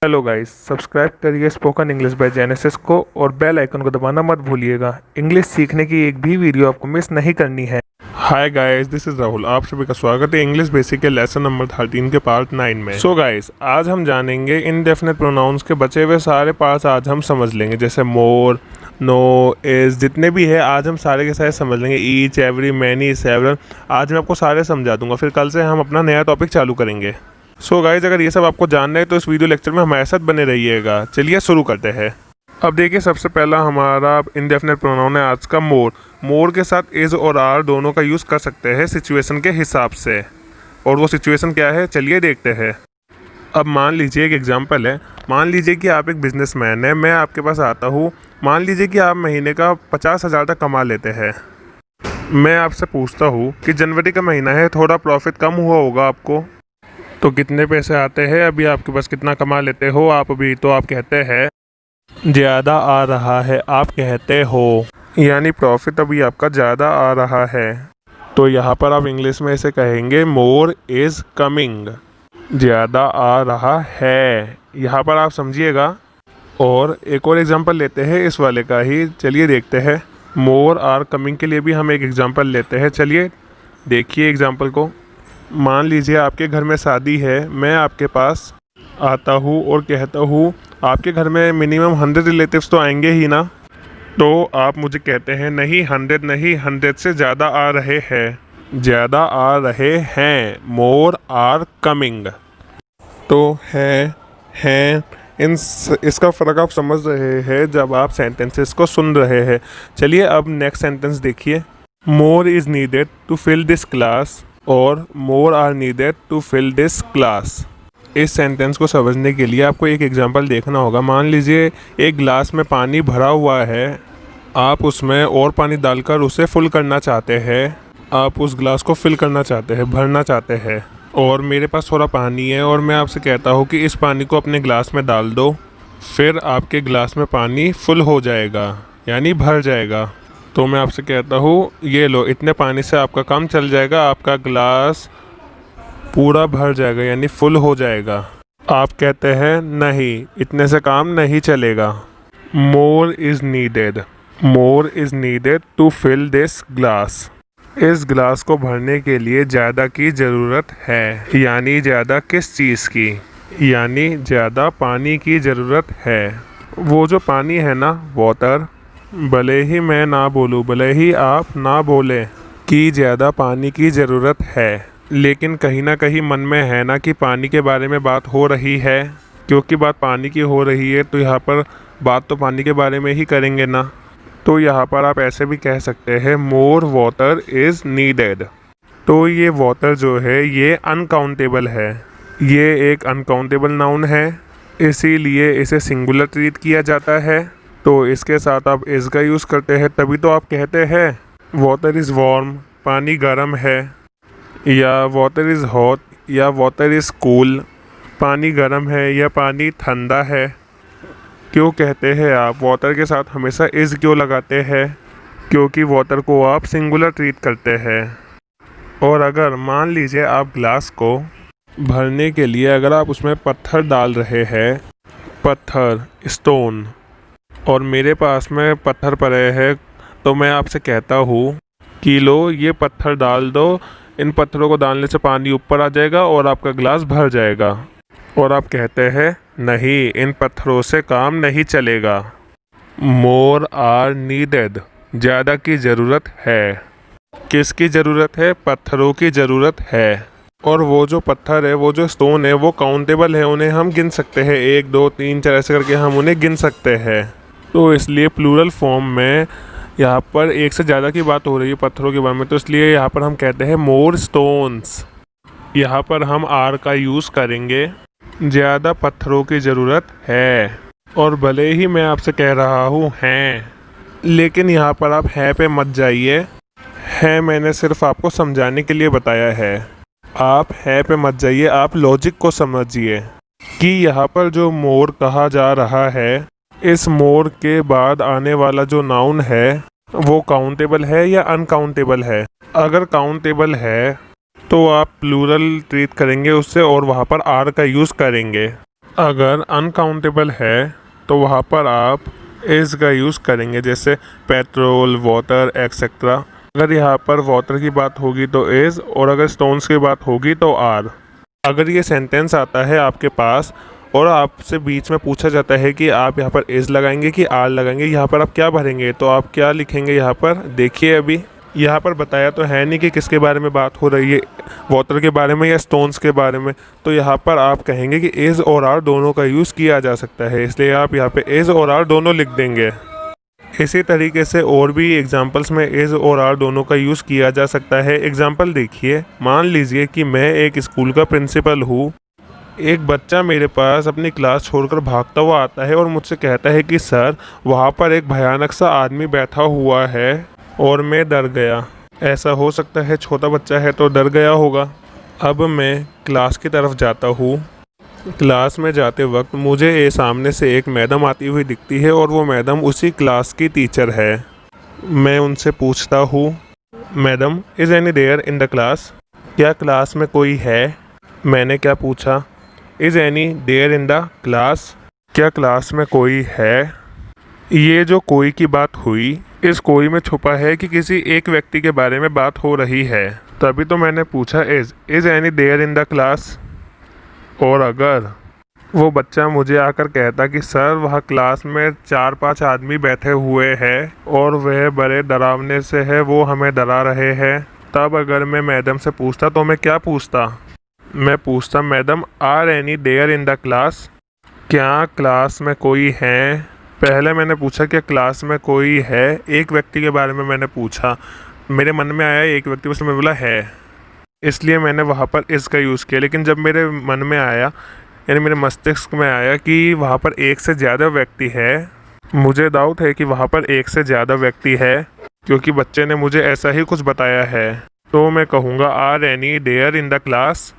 Hello guys, subscribe करिए spoken English by genesis को और बेल आइकन को दबाना मत भूलिएगा। इंग्लिश सीखने की एक भी वीडियो आपको मिस नहीं करनी है। Hi guys, this is Rahul. आप सभी का स्वागत है इंग्लिश बेसिक के लेसन नंबर 13 के पार्ट 9 में। सो गाइस, आज हम जानेंगे इनडेफिनिट प्रोनाउंस के बचे हुए सारे पार्ट्स आज हम समझ लेंगे, जैसे मोर, नो, इज, जितने भी है आज हम सारे के सारे समझ लेंगे। ईच, एवरी, मैनी, सेवरल, आज मैं आपको सारे समझा दूंगा। फिर कल से हम अपना नया टॉपिक चालू करेंगे। सो गाइज, अगर ये सब आपको जानना है तो इस वीडियो लेक्चर में हमारे साथ बने रहिएगा। चलिए शुरू करते हैं। अब देखिए, सबसे पहला हमारा इंडेफिनिट प्रोनाउन है आज का मोर। मोर के साथ इज और आर दोनों का यूज़ कर सकते हैं सिचुएशन के हिसाब से, और वो सिचुएशन क्या है चलिए देखते हैं। अब मान लीजिए एक एग्जांपल है। मान लीजिए कि आप एक बिजनेसमैन हैं, मैं आपके पास आता हूँ। मान लीजिए कि आप महीने का 50,000 तक कमा लेते हैं। मैं आपसे पूछता हूँ कि जनवरी का महीना है, थोड़ा प्रॉफिट कम हुआ होगा आपको, तो कितने पैसे आते हैं अभी आपके पास, कितना कमा लेते हो आप अभी? तो आप कहते हैं ज़्यादा आ रहा है, आप कहते हो, यानी प्रॉफिट अभी आपका ज़्यादा आ रहा है। तो यहाँ पर आप इंग्लिश में इसे कहेंगे मोर इज़ कमिंग, ज़्यादा आ रहा है। यहाँ पर आप समझिएगा। और एक और एग्जांपल लेते हैं इस वाले का ही, चलिए देखते हैं। मोर आर कमिंग के लिए भी हम एक एग्जांपल लेते हैं। चलिए देखिए एग्जांपल को। मान लीजिए आपके घर में शादी है, मैं आपके पास आता हूँ और कहता हूँ आपके घर में मिनिमम 100 रिलेटिव्स तो आएंगे ही ना। तो आप मुझे कहते हैं नहीं 100 नहीं, 100 से ज़्यादा आ रहे हैं, ज़्यादा आ रहे हैं, मोर आर कमिंग। तो हैं इसका फ़र्क आप समझ रहे हैं जब आप सेंटेंसेस को सुन रहे हैं। चलिए अब नेक्स्ट सेंटेंस देखिए। More is needed to fill this class और more are needed to fill this class. इस सेंटेंस को समझने के लिए आपको एक एग्जांपल देखना होगा। मान लीजिए एक ग्लास में पानी भरा हुआ है, आप उसमें और पानी डालकर उसे फुल करना चाहते हैं। आप उस ग्लास को फिल करना चाहते हैं, भरना चाहते हैं, और मेरे पास थोड़ा पानी है और मैं आपसे कहता हूँ कि इस पानी को अपने ग्लास में डाल दो। फिर आपके ग्लास में पानी फुल हो जाएगा, यानी भर जाएगा। तो मैं आपसे कहता हूँ ये लो, इतने पानी से आपका काम चल जाएगा, आपका ग्लास पूरा भर जाएगा, यानी फुल हो जाएगा। आप कहते हैं नहीं, इतने से काम नहीं चलेगा। More is needed, more is needed to fill this glass. इस ग्लास को भरने के लिए ज़्यादा की ज़रूरत है, यानी ज़्यादा किस चीज़ की, यानी ज़्यादा पानी की ज़रूरत है। वो जो पानी है ना, वाटर, भले ही मैं ना बोलूँ, भले ही आप ना बोलें कि ज़्यादा पानी की ज़रूरत है, लेकिन कहीं ना कहीं मन में है ना कि पानी के बारे में बात हो रही है। क्योंकि बात पानी की हो रही है तो यहाँ पर बात तो पानी के बारे में ही करेंगे ना। तो यहाँ पर आप ऐसे भी कह सकते हैं मोर वाटर इज़ नीडेड। तो ये वाटर जो है ये अनकाउंटेबल है, ये एक अनकाउंटेबल नाउन है, इसीलिए इसे सिंगुलर ट्रीट किया जाता है। तो इसके साथ आप इज़ का यूज़ करते हैं, तभी तो आप कहते हैं वाटर इज़ वार्म, पानी गर्म है, या वाटर इज़ हॉट, या वाटर इज़ कूल, पानी गर्म है या पानी ठंडा है। क्यों कहते हैं आप वाटर के साथ हमेशा इज़ क्यों लगाते हैं? क्योंकि वाटर को आप सिंगुलर ट्रीट करते हैं। और अगर मान लीजिए आप ग्लास को भरने के लिए अगर आप उसमें पत्थर डाल रहे हैं, पत्थर, स्टोन, और मेरे पास में पत्थर पड़े हैं, तो मैं आपसे कहता हूँ कि लो ये पत्थर डाल दो, इन पत्थरों को डालने से पानी ऊपर आ जाएगा और आपका ग्लास भर जाएगा। और आप कहते हैं नहीं, इन पत्थरों से काम नहीं चलेगा। मोर आर नीडेड, ज़्यादा की ज़रूरत है। किसकी ज़रूरत है? पत्थरों की ज़रूरत है। और वो जो पत्थर है, वो जो स्टोन है, वो काउंटेबल है, उन्हें हम गिन सकते हैं, 1 2 3 4 ऐसे करके हम उन्हें गिन सकते हैं। तो इसलिए प्लूरल फॉर्म में यहाँ पर एक से ज़्यादा की बात हो रही है पत्थरों के बारे में, तो इसलिए यहाँ पर हम कहते हैं मोर स्टोन्स। यहाँ पर हम आर का यूज़ करेंगे, ज़्यादा पत्थरों की ज़रूरत है। और भले ही मैं आपसे कह रहा हूँ हैं, लेकिन यहाँ पर आप है पे मत जाइए। है मैंने सिर्फ आपको समझाने के लिए बताया है, आप है पे मत जाइए, आप लॉजिक को समझिए कि यहाँ पर जो मोर कहा जा रहा है, इस मोर के बाद आने वाला जो नाउन है वो काउंटेबल है या अनकाउंटेबल है। अगर काउंटेबल है तो आप प्लूरल ट्रीट करेंगे उससे और वहाँ पर आर का यूज़ करेंगे। अगर अनकाउंटेबल है तो वहाँ पर आप इज़ का यूज़ करेंगे, जैसे पेट्रोल, वाटर एक्सेट्रा। अगर यहाँ पर वाटर की बात होगी तो इज़, और अगर स्टोन्स की बात होगी तो आर। अगर ये सेंटेंस आता है आपके पास और आपसे बीच में पूछा जाता है कि आप यहाँ पर इज़ लगाएंगे कि आर लगाएंगे, यहाँ पर आप क्या भरेंगे, तो आप क्या लिखेंगे यहाँ पर देखिए। अभी यहाँ पर बताया तो है नहीं कि किसके बारे में बात हो रही है, वाटर के बारे में या स्टोन्स के बारे में। तो यहाँ पर आप कहेंगे कि इज़ और आर दोनों का यूज़ किया जा सकता है, इसलिए आप यहाँ पे इज़ और आर दोनों लिख देंगे। इसी तरीके से और भी एग्जांपल्स में इज़ और आर दोनों का यूज़ किया जा सकता है। एग्जांपल देखिए, मान लीजिए कि मैं एक स्कूल का प्रिंसिपल हूँ। एक बच्चा मेरे पास अपनी क्लास छोड़कर भागता हुआ आता है और मुझसे कहता है कि सर, वहाँ पर एक भयानक सा आदमी बैठा हुआ है, और मैं डर गया। ऐसा हो सकता है छोटा बच्चा है तो डर गया होगा। अब मैं क्लास की तरफ जाता हूँ। क्लास में जाते वक्त मुझे सामने से एक मैडम आती हुई दिखती है और वो मैडम उसी क्लास की टीचर है। मैं उनसे पूछता हूँ, madam, is any there in the class? क्या क्लास में कोई है? मैंने क्या पूछा? Is any there in the class? क्या क्लास में कोई है? ये जो कोई की बात हुई, इस कोई में छुपा है कि किसी एक व्यक्ति के बारे में बात हो रही है, तभी तो मैंने पूछा is any there in the class. और अगर वो बच्चा मुझे आकर कहता कि सर, वहाँ क्लास में 4-5 आदमी बैठे हुए हैं और वह बड़े डरावने से है, वो हमें डरा रहे हैं, तब अगर मैं मैडम से पूछता तो मैं क्या पूछता? मैं पूछता, madam, are any there in the class? क्या क्लास में कोई है? पहले मैंने पूछा क्या क्लास में कोई है, एक व्यक्ति के बारे में मैंने पूछा। मेरे मन में आया एक व्यक्ति, उसमें बोला है, इसलिए मैंने वहाँ पर इज़ का यूज़ किया। लेकिन जब मेरे मन में आया, यानी मेरे मस्तिष्क में आया कि वहाँ पर एक से ज़्यादा व्यक्ति है, मुझे डाउट है कि वहाँ पर एक से ज़्यादा व्यक्ति है, क्योंकि बच्चे ने मुझे ऐसा ही कुछ बताया है, तो मैं कहूँगा are any there in the class.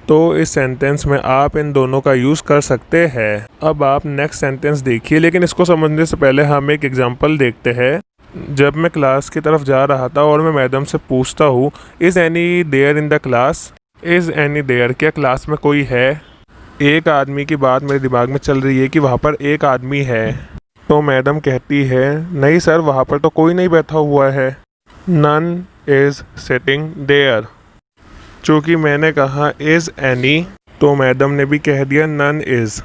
तो इस सेंटेंस में आप इन दोनों का यूज़ कर सकते हैं। अब आप नेक्स्ट सेंटेंस देखिए, लेकिन इसको समझने से पहले हम एक एग्जांपल देखते हैं। जब मैं क्लास की तरफ जा रहा था और मैं मैडम से पूछता हूँ, is any there in the class? Is any there, क्या क्लास में कोई है? एक आदमी की बात मेरे दिमाग में चल रही है कि वहाँ पर एक आदमी है, तो मैडम कहती है, नहीं सर, वहाँ पर तो कोई नहीं बैठा हुआ है। None is sitting there. चूँकि मैंने कहा इज़ एनी, तो मैडम ने भी कह दिया नन इज़।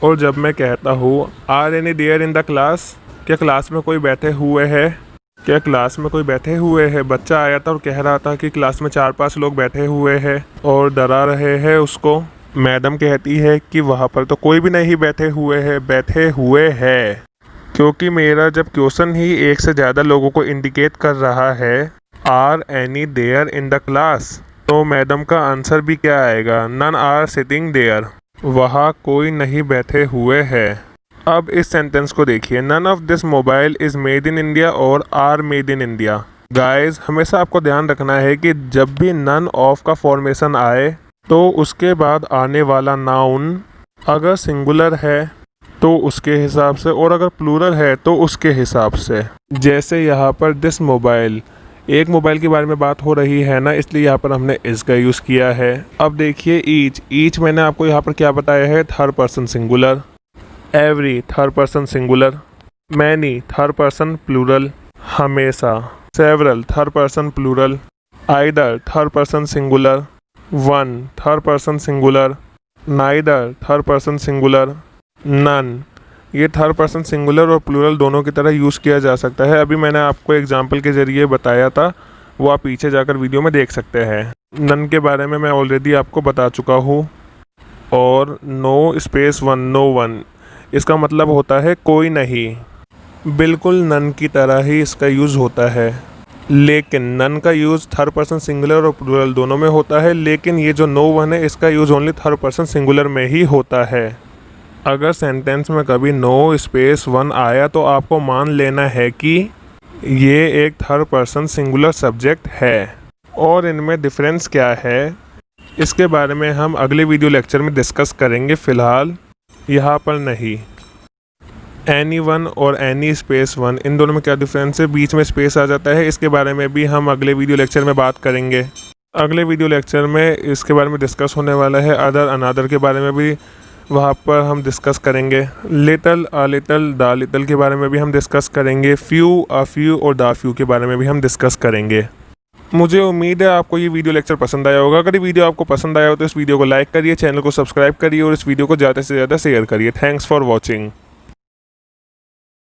और जब मैं कहता हूँ are any there in the class, क्या क्लास में कोई बैठे हुए है? क्या क्लास में कोई बैठे हुए है? बच्चा आया था और कह रहा था कि क्लास में 4-5 लोग बैठे हुए हैं और डरा रहे हैं उसको। मैडम कहती है कि वहाँ पर तो कोई भी नहीं बैठे हुए है। क्योंकि मेरा जब क्वेश्चन ही एक से ज़्यादा लोगों को इंडिकेट कर रहा है, are any there in the class, तो मैडम का आंसर भी क्या आएगा? None are sitting there. वहाँ कोई नहीं बैठे हुए हैं। अब इस सेंटेंस को देखिए, none of this mobile is made in India और are made in India. Guys, हमेशा आपको ध्यान रखना है कि जब भी नन ऑफ का फॉर्मेशन आए तो उसके बाद आने वाला नाउन अगर सिंगुलर है तो उसके हिसाब से, और अगर प्लूरल है तो उसके हिसाब से। जैसे यहाँ पर दिस मोबाइल, एक मोबाइल के बारे में बात हो रही है ना, इसलिए यहाँ पर हमने इज़ का यूज़ किया है। अब देखिए ईच मैंने आपको यहाँ पर क्या बताया है? Third person singular. Every third person singular. Many third person plural. हमेशा। Several third person plural. Either third person singular. One third person singular. Neither third person singular. None, ये थर्ड पर्सन सिंगुलर और plural दोनों की तरह use किया जा सकता है। अभी मैंने आपको एग्जाम्पल के ज़रिए बताया था, वो आप पीछे जाकर वीडियो में देख सकते हैं। नन के बारे में मैं ऑलरेडी आपको बता चुका हूँ। और no space one, no one, इसका मतलब होता है कोई नहीं। बिल्कुल नन की तरह ही इसका यूज़ होता है, लेकिन नन का यूज़ थर्ड पर्सन सिंगुलर और प्लूरल दोनों में होता है, लेकिन ये जो नो वन है इसका use only third person singular में ही होता है। अगर सेंटेंस में कभी नो स्पेस वन आया तो आपको मान लेना है कि ये एक थर्ड पर्सन सिंगुलर सब्जेक्ट है। और इनमें डिफरेंस क्या है, इसके बारे में हम अगले वीडियो लेक्चर में डिस्कस करेंगे, फ़िलहाल यहाँ पर नहीं। एनी वन और एनी स्पेस वन, इन दोनों में क्या डिफरेंस है? बीच में स्पेस आ जाता है, इसके बारे में भी हम अगले वीडियो लेक्चर में बात करेंगे। अगले वीडियो लेक्चर में इसके बारे में डिस्कस होने वाला है। अदर अनादर के बारे में भी वहाँ पर हम डिस्कस करेंगे। Little, a little, the little के बारे में भी हम डिस्कस करेंगे। फ्यू, अ फ्यू और द फ्यू के बारे में भी हम डिस्कस करेंगे। मुझे उम्मीद है आपको ये वीडियो लेक्चर पसंद आया होगा। अगर ये वीडियो आपको पसंद आया हो तो इस वीडियो को लाइक करिए, चैनल को सब्सक्राइब करिए और इस वीडियो को ज़्यादा से ज़्यादा शेयर करिए। Thanks for watching.